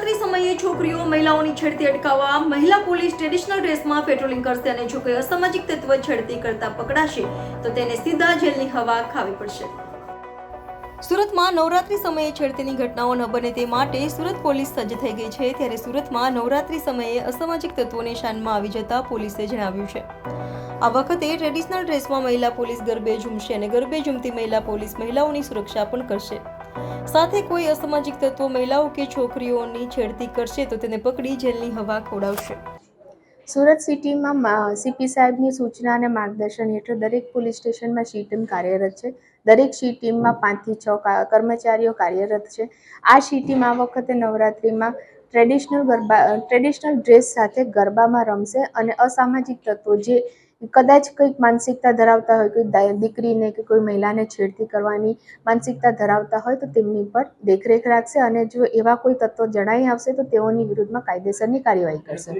નવરાત્રી સમયે છોકરીઓ મહિલાઓની છેડતી અટકાવવા મહિલા પોલીસ ટ્રેડિશનલ ડ્રેસમાં પેટ્રોલિંગ કરશે અને જો કોઈ અસામાજિક તત્વ છેડતી કરતા પકડાશે તો તેને સીધા જેલની હવા ખાવી પડશે। સુરતમાં નવરાત્રી સમયે છેડતીની ઘટનાઓ ન બને તે માટે સુરત પોલીસ સજ્જ થઈ ગઈ છે। ત્યારે સુરતમાં નવરાત્રી સમયે અસામાજિક તત્વોની શાનમાં આવી જતા પોલીસે જણાવ્યું છે આ વખતે ટ્રેડિશનલ ડ્રેસમાં મહિલા પોલીસ ગરબે ઝૂમશે અને ગરબે ઝૂમતી મહિલા પોલીસ મહિલાઓની સુરક્ષા પણ કરશે। સાથે કોઈ અસામાજિક તત્વો મહિલાઓ કે છોકરીઓની છેડતી કરશે તો તેને પકડી જેલની હવા ખવડાવશે। સુરત સિટીમાં સીપી સાહેબની સૂચના અને માર્ગદર્શન હેઠળ દરેક પોલીસ સ્ટેશનમાં સી ટીમ કાર્યરત છે। દરેક સી ટીમમાં 5 થી 6 કર્મચારીઓ કાર્યરત છે। આ સી ટીમ આ વખતે નવરાત્રિમાં ટ્રેડિશનલ ડ્રેસ સાથે ગરબામાં રમશે અને અસામાજિક તત્વો જે કદાચ કંઈક માનસિકતા ધરાવતા હોય, કોઈ દીકરીને કે કોઈ મહિલાને છેડતી કરવાની માનસિકતા ધરાવતા હોય તો તેમની પર દેખરેખ રાખશે અને જો એવા કોઈ તત્વો જણાઈ આવશે તો તેઓની વિરુદ્ધમાં કાયદેસરની કાર્યવાહી કરશે।